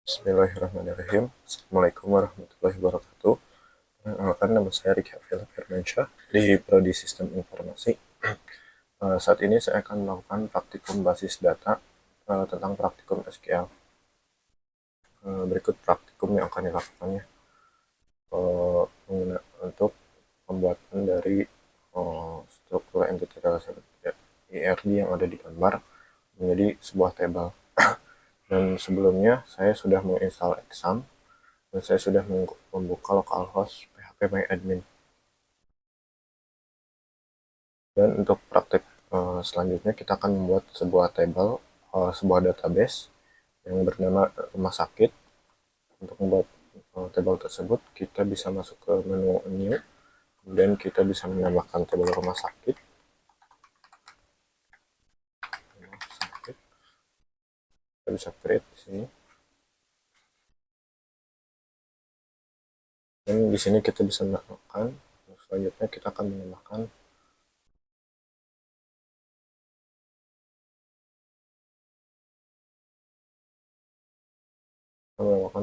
Bismillahirrahmanirrahim. Assalamualaikum warahmatullahi wabarakatuh. Perkenalkan, nama saya Riki Afil Firmansyah di Prodi Sistem Informasi. Saat ini saya akan melakukan praktikum basis data tentang praktikum SQL. Berikut praktikum yang akan dilakukannya untuk pembuatan dari struktur entity relationship ERD yang ada di gambar menjadi sebuah tabel. Dan sebelumnya saya sudah menginstal Exam dan saya sudah membuka localhost phpMyAdmin. Dan untuk praktik selanjutnya kita akan membuat sebuah tabel, sebuah database yang bernama rumah sakit. Untuk membuat tabel tersebut kita bisa masuk ke menu new, kemudian kita bisa menambahkan tabel rumah sakit. Kita bisa create di sini. Dan di sini kita bisa menambahkan, selanjutnya kita akan menambahkan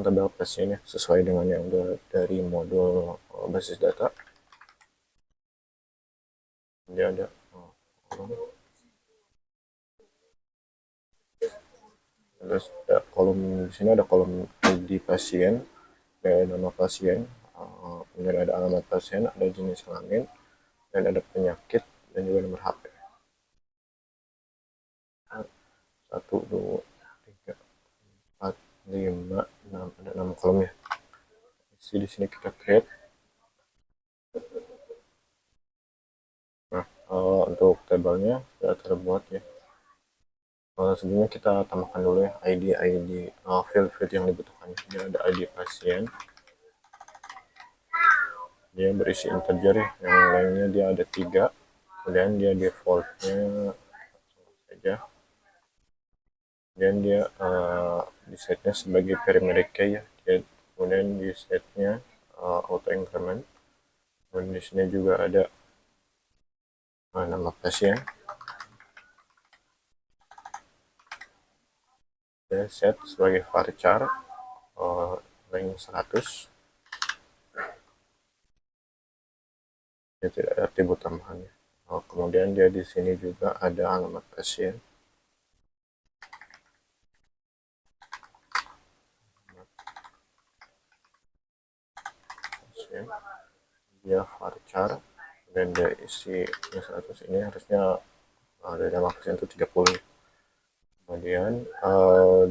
tabel pasiennya sesuai dengan yang dari modul basis data. Dia ada terus ada kolom, di sini ada kolom ID pasien, ada nama pasien, kemudian ada alamat pasien, ada jenis kelamin, dan ada penyakit, dan juga nomor HP. 1, 2, 3, 4, 5, 6, ada 6 kolomnya. Di sini kita create. Nah, untuk tabelnya sudah terbuat ya. Sebelumnya kita tambahkan dulu ya ID field yang dibutuhkan. Dia ada ID pasien, dia berisi integer ya, yang lainnya dia ada 3, kemudian dia defaultnya saja, kemudian dia di setnya sebagai primary key ya, kemudian di setnya auto increment, kemudian di sini juga ada nama pasien, dan set sebagai varchar rank 100. Dia tidak ada atribut tambahannya. Kemudian dia di sini juga ada alamat pasien, dia varchar, dan dia isi 100. Ini harusnya ada nama pasien itu 30. Kemudian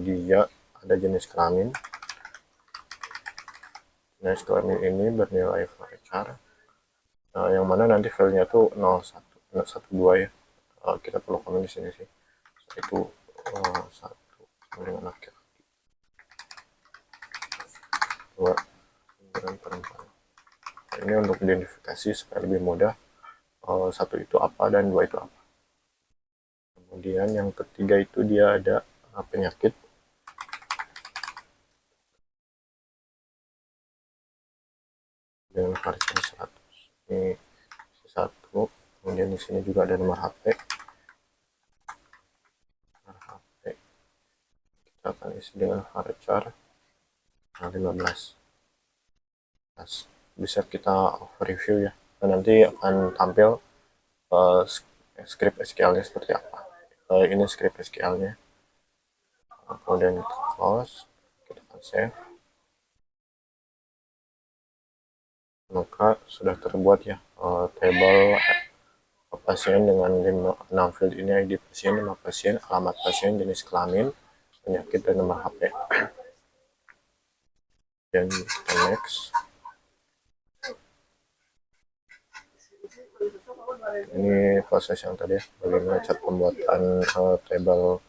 dia ada jenis kelamin. Jenis kelamin ini bernilai varchar, yang mana nanti filenya tuh 01, 12 ya. Kita perlu komen di sini sih. Itu 1 dengan akhir 2 dan perempuan. Ini untuk identifikasi supaya lebih mudah, 1 itu apa dan 2 itu apa. Kemudian yang ketiga itu dia ada penyakit. Dengan varchar 100. Ini 1. Kemudian di sini juga ada nomor HP. Kita akan isi dengan varchar 15. Bisa kita review ya. Dan nanti akan tampil script SQL-nya seperti apa. Ini script SQL-nya. Kemudian kita close, kita akan save. Maka sudah terbuat ya table pasien dengan 6 field ini: ID pasien, nama pasien, alamat pasien, jenis kelamin, penyakit, dan nomor HP. Dan next. Ini proses yang tadi ya, bagaimana cara pembuatan table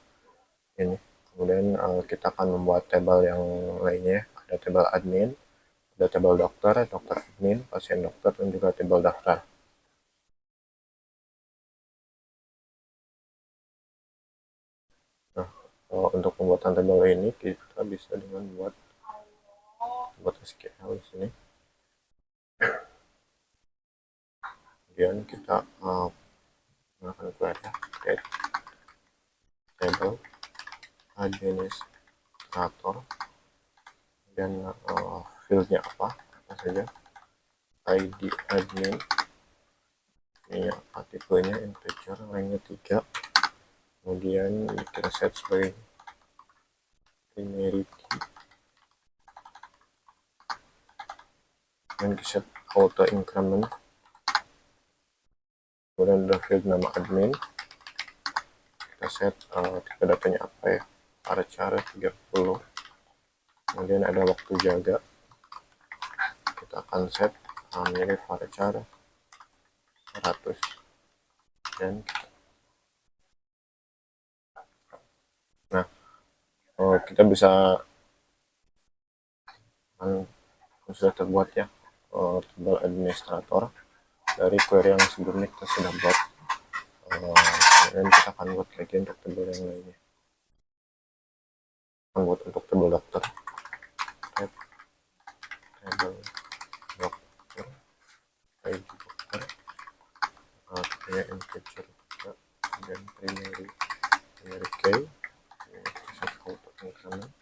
ini. Kemudian kita akan membuat table yang lainnya. Ada table admin, ada table dokter admin, pasien dokter, dan juga table daftar. Nah, untuk pembuatan table ini kita bisa dengan buat SQL di sini. Kemudian kita menggunakan query create table administrator dan fieldnya apa saja, ID admin, ini apa tipenya, integer, lainnya 3, kemudian kita set sebagai primary key, dan kita set auto increment, kemudian ada field nama admin, kita set tipe datanya apa ya, varchar 30, kemudian ada waktu jaga, kita akan set mirip varchar 100, dan kita bisa sudah terbuat ya tebal administrator dari query yang sebelumnya kita sudah buat, dan kita akan buat lagi untuk tebal yang lainnya, akan buat untuk tebal dokter, tebal dokter, ID dokter, tipenya integer juga, dan primary key, set auto increment.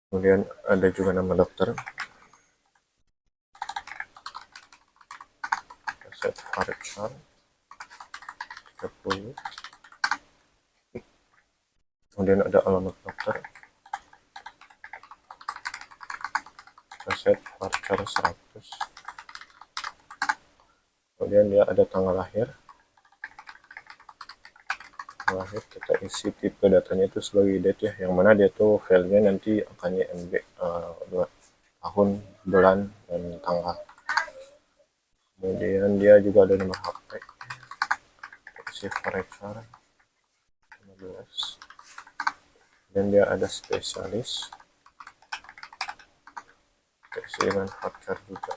Kemudian ada juga nama dokter, kita set varchar 30, kemudian ada alamat dokter, kita set varchar 100, kemudian dia ada tanggal lahir, kita isi tipe datanya itu sebagai date ya, yang mana dia tuh filenya nanti akan YMB 2 tahun, bulan, dan tanggal. Kemudian dia juga ada nomor HP, isi varchar 15, dan dia ada spesialis, kita isi dengan varchar juga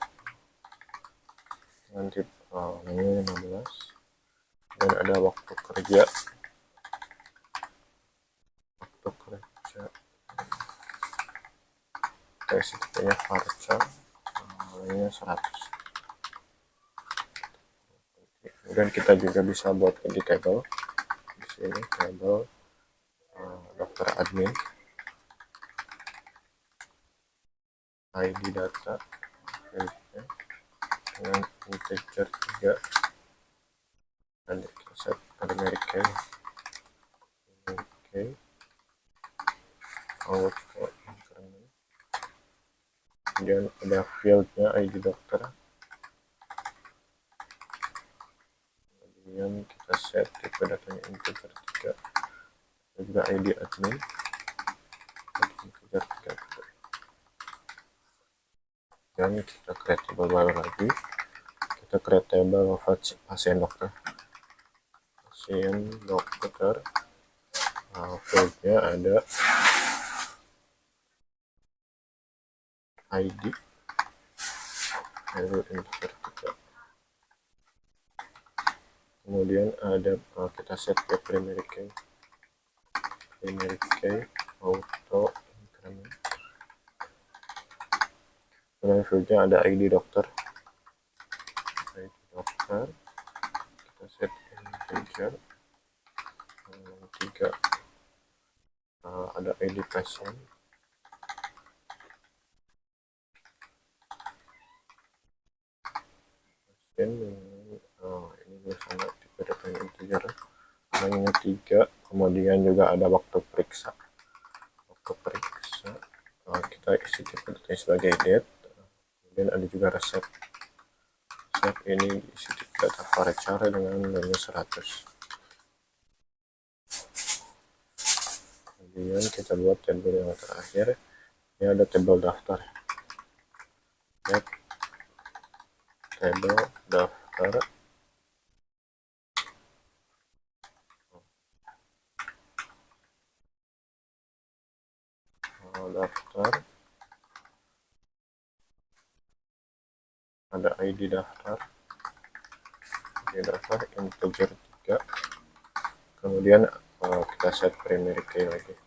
dengan tipe namanya 15, dan ada waktu kerja, kita isi tipenya varchar, lainnya 100. Kemudian kita juga bisa buat di table, di sini table dokter admin, ID data dengan integer 3, dan kita set primary key, auto increment, kemudian ada fieldnya ID dokter, kemudian kita set tipe datanya integer 3, dan juga ID admin integer 3, dan kita create table baru lagi, kita create table pasien dokter, fieldnya ada ID lalu integer 3, kemudian ada kita set ke primary key, auto increment, kemudian fieldnya ada ID dokter, kita set integer 3, ada ID pasien, ini sama tipe datanya integer, namanya 3, kemudian juga ada waktu periksa, kita isi tipe datanya sebagai date, kemudian ada juga resep, ini isi tipe data varchar dengan nilainya 100. Kemudian kita buat tabel yang terakhir, ini ada tabel daftar, tabel daftar, ada ID daftar, integer 3, kemudian kita set primary key lagi,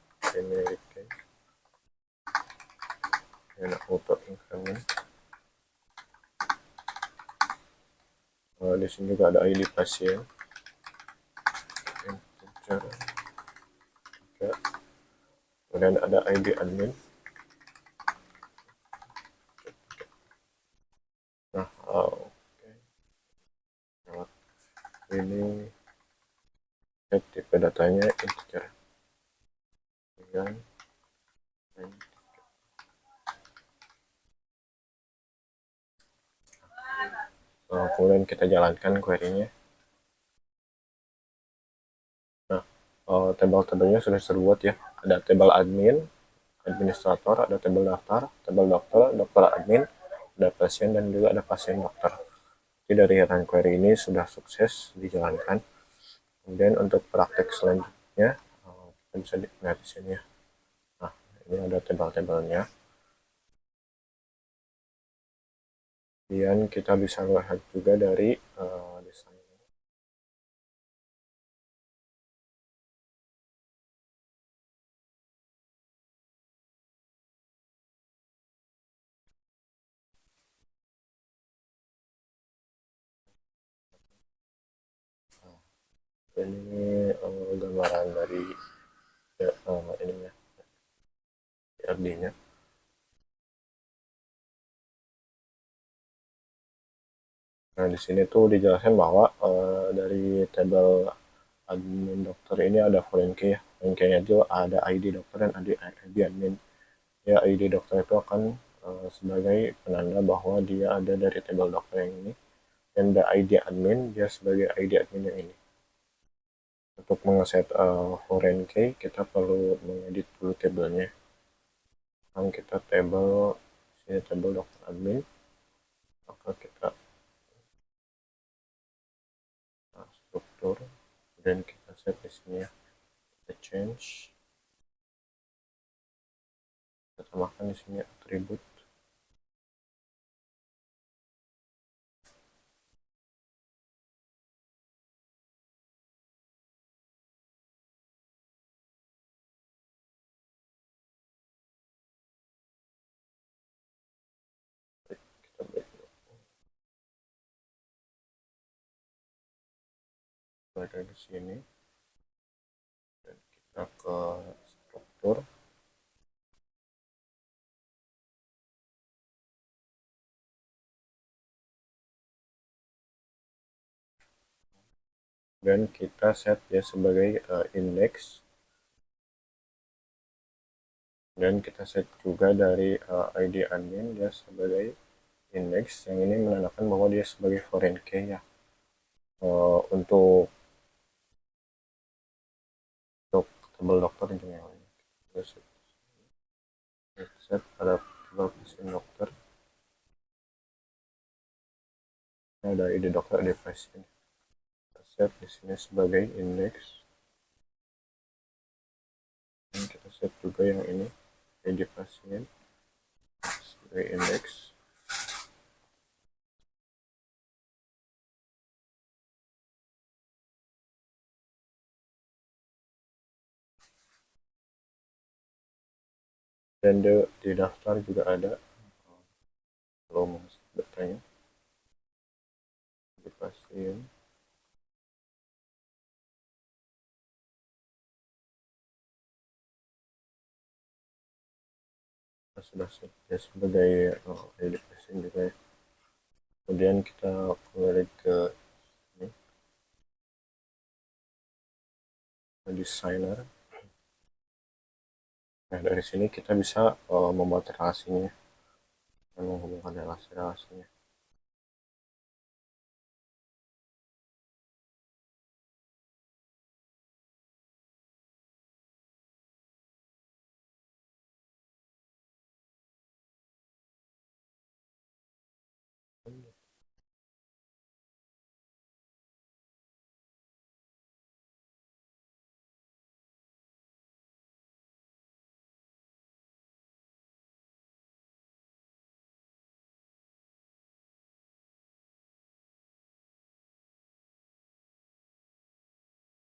dan auto increment, di sini juga ada ID pasien, integer 3, kemudian ada ID admin. Nah, ini set tipe datanya integer. Kemudian kita jalankan query-nya. Nah, tabel-tabelnya sudah terbuat ya. Ada tabel admin, administrator, ada tabel daftar, tabel dokter, dokter admin, ada pasien, dan juga ada pasien dokter. Jadi dari run query ini sudah sukses dijalankan. Kemudian untuk praktek selanjutnya, kita bisa lihat di sini ya. Nah, ini ada tabel-tabelnya. Kemudian kita bisa lihat juga dari desain. Ini gambaran dari ininya, RD-nya. Nah, di sini tuh dijelaskan bahwa dari tabel admin dokter ini ada foreign key ya. Foreign key-nya itu ada ID dokter dan ID admin. Ya, ID dokter itu akan sebagai penanda bahwa dia ada dari tabel dokter yang ini. Dan ada ID admin, dia sebagai ID admin yang ini. Untuk mengeset foreign key, kita perlu mengedit dulu tabelnya. Sekarang kita sini tabel dokter admin. Maka kita struktur, dan kita set di sini ya. Kita change. Kita tambahkan di sini atribut. Ada di sini, dan kita ke struktur, dan kita set dia sebagai index, dan kita set juga dari ID admin dia sebagai index, yang ini menandakan bahwa dia sebagai foreign key ya. Untuk tabel dokter juga yang ini kita set pada tabel pasien dokter. Ada ID dokter, ada pasien. Kita set di sini sebagai index, dan kita set juga yang ini ID pasien sebagai index. Dan di daftar juga ada kalau masuk datanya di pasien. Sudah ya sebagai ID pasien juga ya. Kemudian kita kembali ke ini, designer. Nah, dari sini kita bisa membuat relasinya dan menghubungkan relasi-relasinya.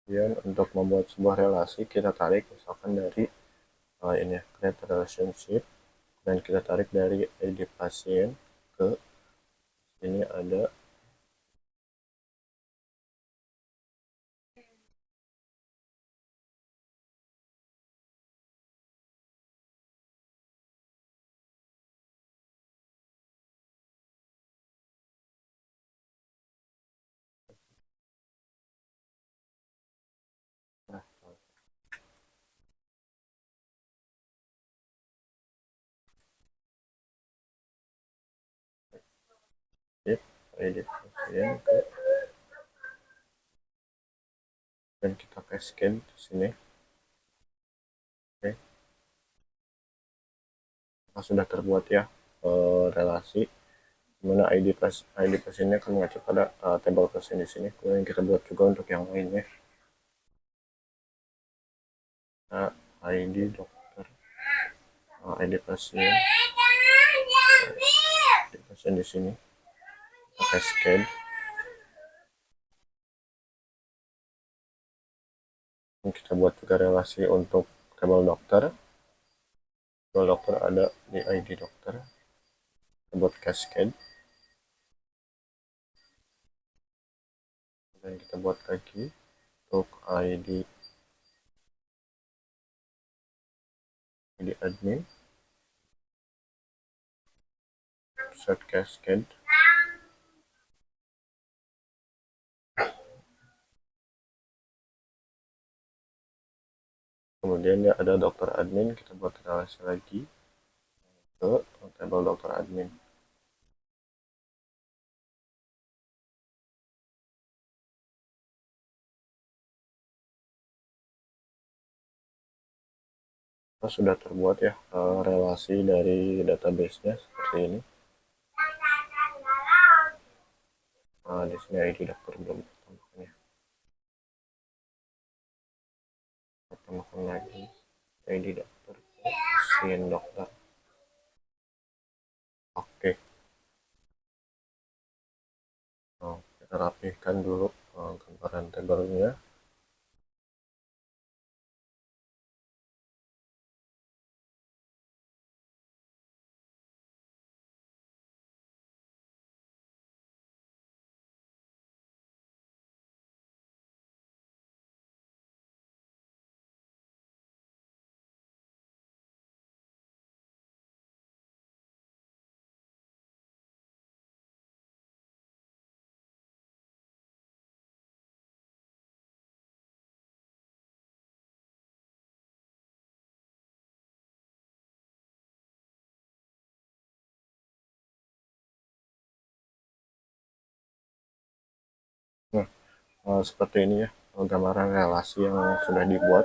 Kemudian untuk membuat sebuah relasi, kita tarik misalkan dari ini create relationship, dan kita tarik dari ID pasien ke sini ada ID pasien ke, dan kita cascade di sini. Oke, nah, sudah terbuat ya relasi mana ID pasiennya akan mengacu pada tabel pasien di sini. Kemudian kita buat juga untuk yang lainnya. Nah, ID dokter, ID pasien, ID pasien di sini. Kita cascade. Kita buat juga relasi untuk tabel dokter. Tabel dokter ada di ID dokter. Kita buat cascade. Dan kita buat lagi untuk ID admin. Set cascade. Kemudian ya ada dokter admin, kita buat relasi lagi ke tabel dokter admin. Sudah terbuat ya relasi dari database-nya seperti ini. Nah, di sini ID dokter belum ditambahkan ya. Kita tambahkan lagi ID dokter, pasien dokter. Oke. Nah, kita rapihkan dulu gambaran tabelnya. Nah, seperti ini ya gambaran relasi yang sudah dibuat,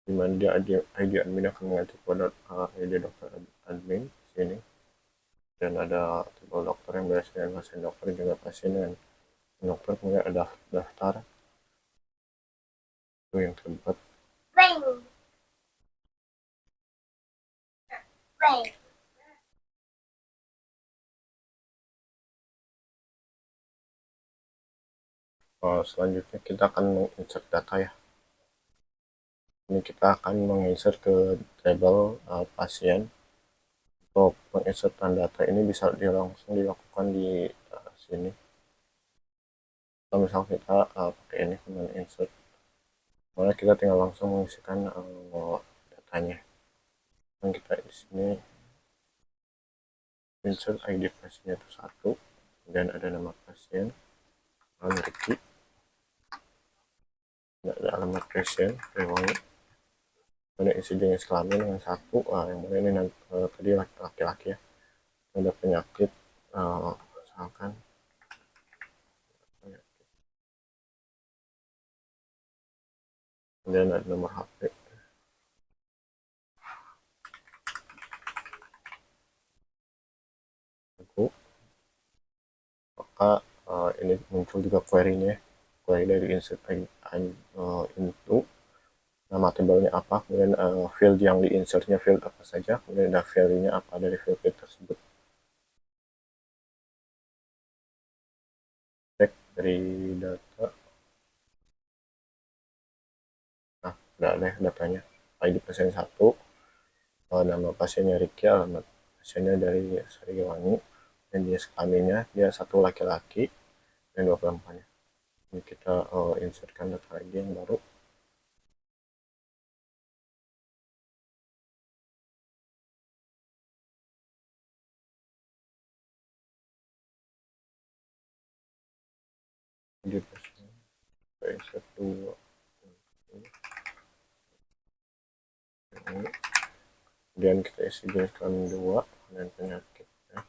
di mana dia ID admin akan mengacu pada ID dokter admin sini, dan ada tabel dokter yang biasanya pasien dokter juga pasien dan dokter, kemudian ada daftar itu yang terbuat. Selanjutnya kita akan menginsert data ya. Ini kita akan menginsert ke tabel pasien. Untuk menginsertan data ini bisa langsung dilakukan di sini. Kalau misal kita pakai ini command insert, mana kita tinggal langsung mengisikan datanya. Dan kita di sini insert ID pasiennya itu 1, dan ada nama pasien, Ricky, ada alamat pasien, Rewangi, ada isi jenis kelamin dengan 1, yang mana ini nanti, tadi laki-laki ya, ada penyakit misalkan penyakit. Kemudian ada nomor HP, aku, maka ini muncul juga query-nya, query dari insert into nama tabelnya apa, kemudian field yang di insertnya field apa saja, kemudian ada value-nya apa dari field tersebut. Cek dari data, nah udah ada datanya, ID pasien 1, nama pasiennya Ricky, alamat pasiennya dari Sariwangi, dan jenis kelaminnya dia 1 laki-laki dan 2 perempuannya. Ini kita insertkan data lagi yang baru. Jadi pasien insert 2 ini. Kemudian kita isi jenis kelamin 2 dan penyakitnya.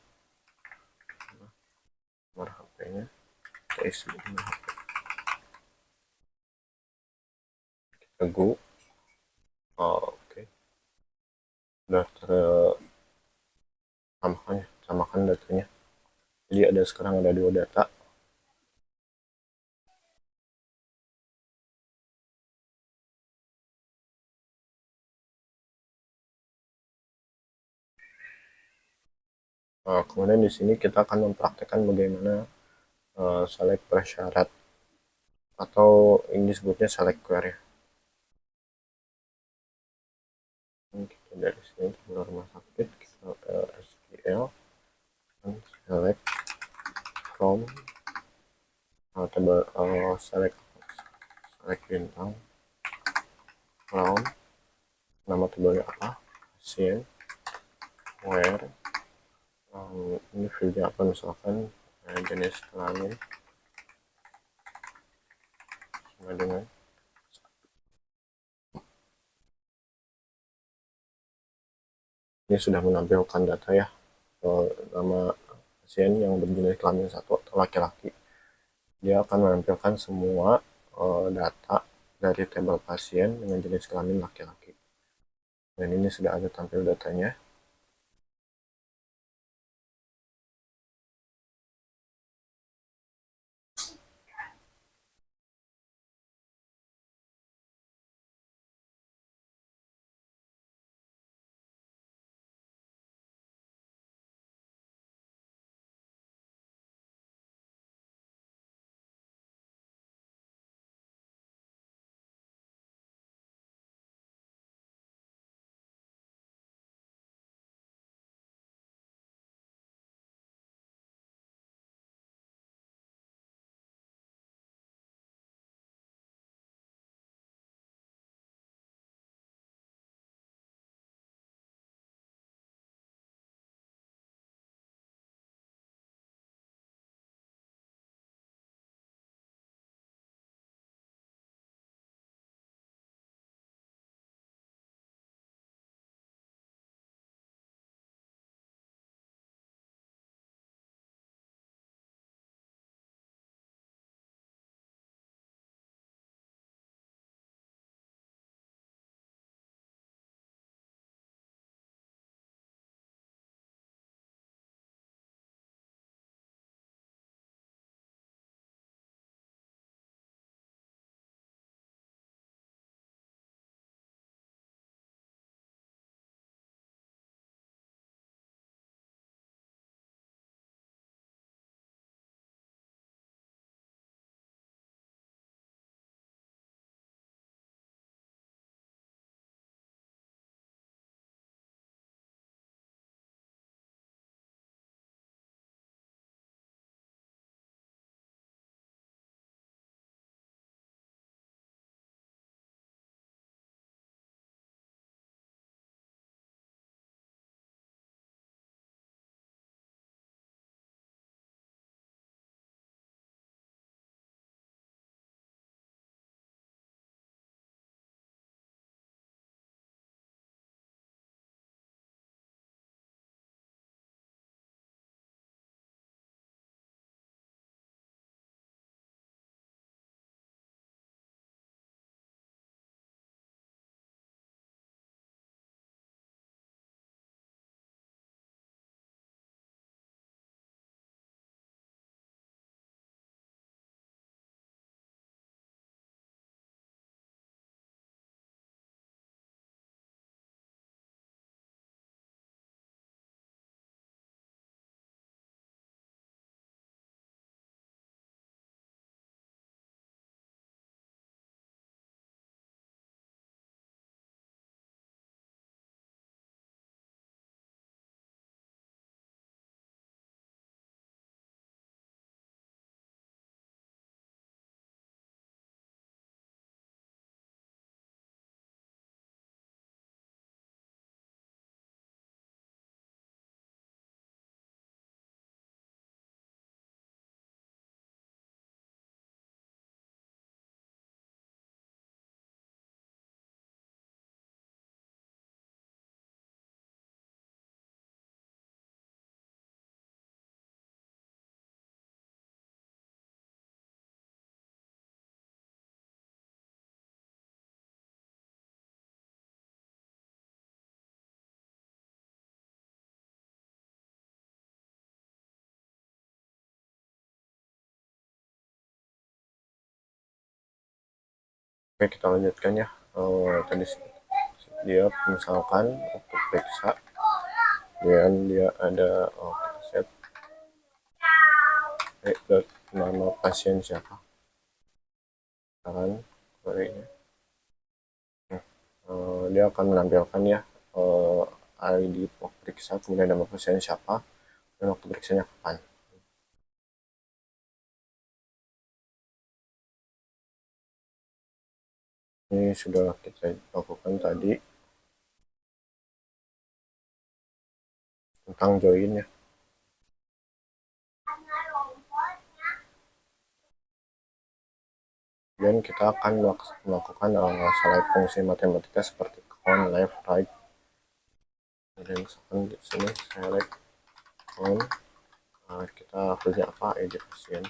HP-nya, kita isi email HP. Kita go. Oke, udah samakan datanya. Jadi ada sekarang ada 2 data. Kemudian di sini kita akan mempraktekkan bagaimana select prasyarat, atau ini disebutnya select query. Kita dari sini tabel rumah sakit, kita SQL select from tabel select bintang from nama tabelnya apa, pasien, where, ini fieldnya apa, misalkan jenis kelamin sama dengan. Ini sudah menampilkan data ya, nama pasien yang berjenis kelamin 1 atau laki-laki. Dia akan menampilkan semua data dari tabel pasien dengan jenis kelamin laki-laki. Dan ini sudah ada tampil datanya. Oke, kita lanjutkan ya. Tadi dia misalkan untuk periksa, dan dia ada kita set nama pasien siapa, kan query-nya. Dia akan menampilkan ya ID periksa, kemudian nama pasien siapa, dan waktu periksanya kapan. Ini sudah kita lakukan tadi tentang join ya. Dan kita akan melakukan select fungsi matematika seperti count, left, right. Dan misalkan di sini select count, kita pilih apa, ID pasien,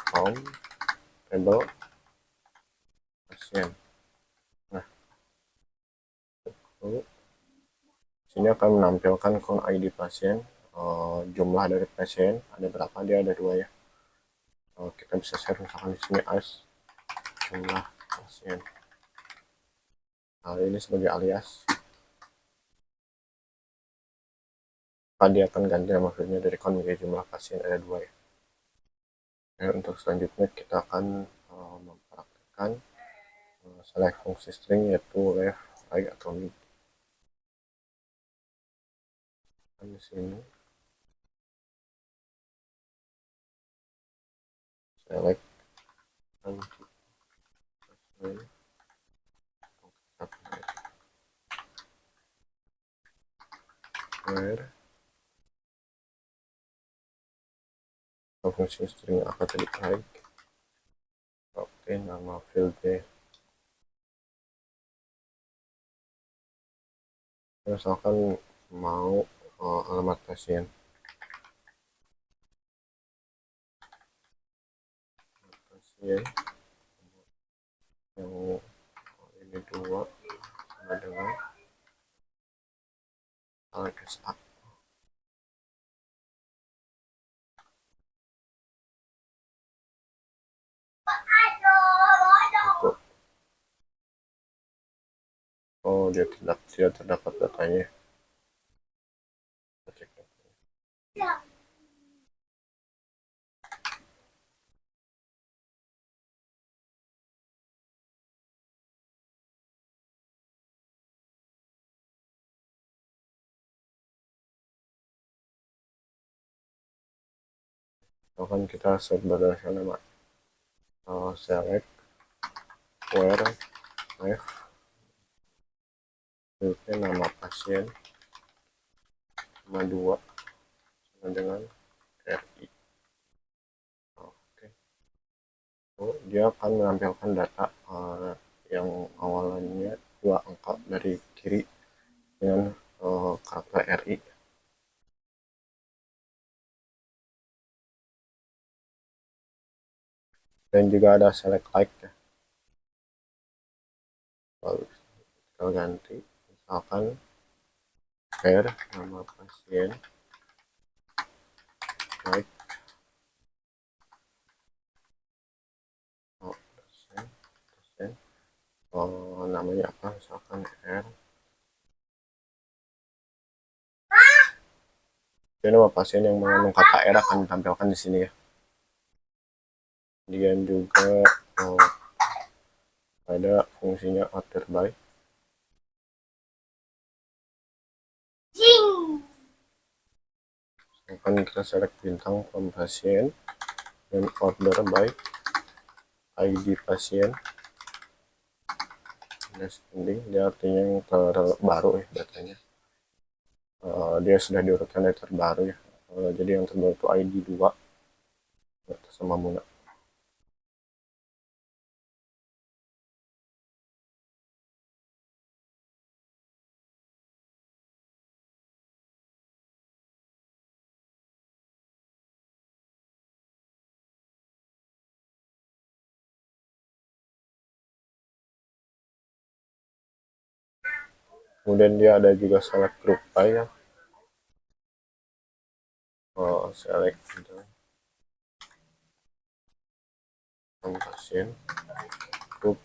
count table pasien. Nah, lalu sini akan menampilkan count ID pasien, jumlah dari pasien ada berapa, dia ada 2 ya. Kita bisa share misalkan di sini as jumlah pasien. Nah, ini sebagai alias. Dia akan ganti nama filenya dari count menjadi jumlah pasien ada 2 ya. Nah, untuk selanjutnya kita akan mempraktikkan select fungsi string, yaitu left, right, atau mid. Di sini select where fungsi string apa tadi, right. Oke, nama fieldnya misalkan mau alamat pasien, yang ini 2 sama dengan LXA. Oh, dia tidak terdapat datanya. Kita cek datanya. Misalkan kita set berdasarkan nama, select where left, filenya nama pasien sama 2 sama dengan RI. Oke. Dia akan menampilkan data yang awalnya 2 angka dari kiri dengan karakter RI. Dan juga ada select like ya. Lalu kita ganti misalkan where nama pasien like pasien, namanya apa, misalkan R. Jadi nama pasien yang mengandung kata R akan ditampilkan di sini ya. Kemudian juga ada fungsinya order by. Akan kita select bintang from pasien dan order by ID pasien. Descending, dia artinya yang terbaru ya datanya. Dia sudah diurutkan dari terbaru ya. Jadi yang terbaru itu ID 2 atas nama Muna. Kemudian dia ada juga select group by ya. Select gitu. pasien grup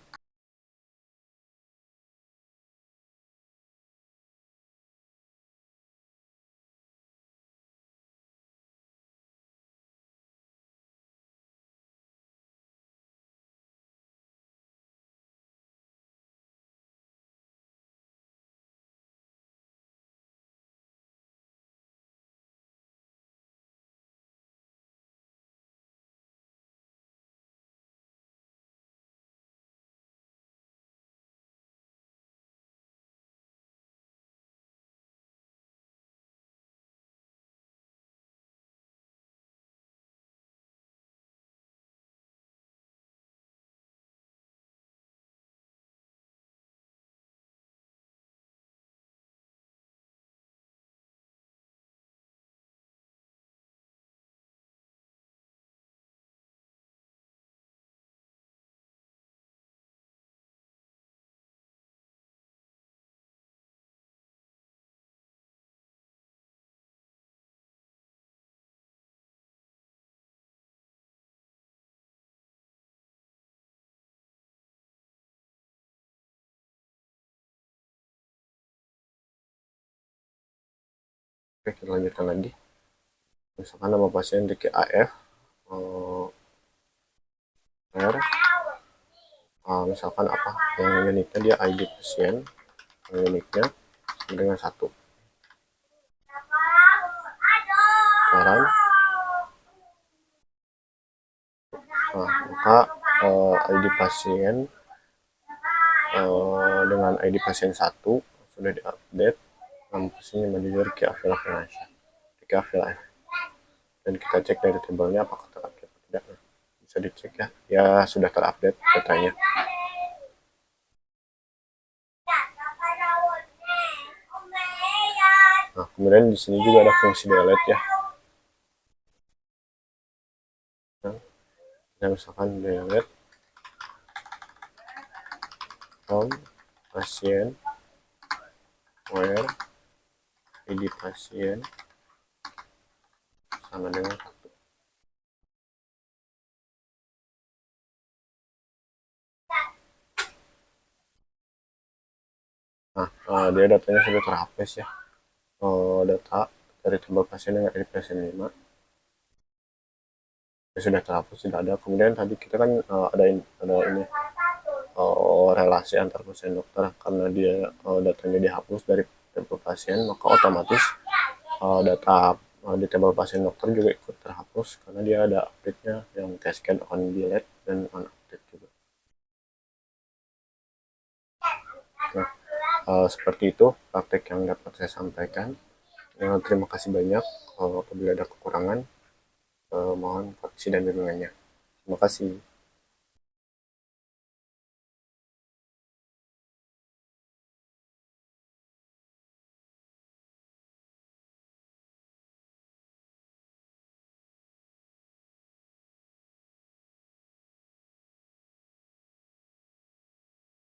Oke, kita lanjutkan lagi. Misalkan nama pasien Ricky AF, R, misalkan apa yang uniknya dia ID pasien, yang uniknya sama dengan 1. Sekarang maka ID pasien dengan ID pasien 1 sudah diupdate, nama pasiennya manajer Ricky Afila Financial, Ricky Afila F. Dan kita cek dari tabelnya apakah terupdate atau tidak. Nah, bisa dicek ya, ya sudah terupdate datanya. Nah, kemudian di sini juga ada fungsi delete ya. Nah, misalkan delete from pasien where ID pasien sama dengan 1. Nah, dia datanya sudah terhapus ya. Data dari tabel pasien dengan ID pasien 5 ya sudah terhapus, tidak ada. Kemudian tadi kita kan ada ini relasi antar pasien dokter, karena dia datanya dihapus dari tabel pasien, maka otomatis data di tabel pasien dokter juga ikut terhapus karena dia ada update-nya yang cascade on delete dan on update juga. Nah, seperti itu praktek yang dapat saya sampaikan. Terima kasih banyak. Apabila ada kekurangan, mohon koreksi dan bimbingannya. Terima kasih.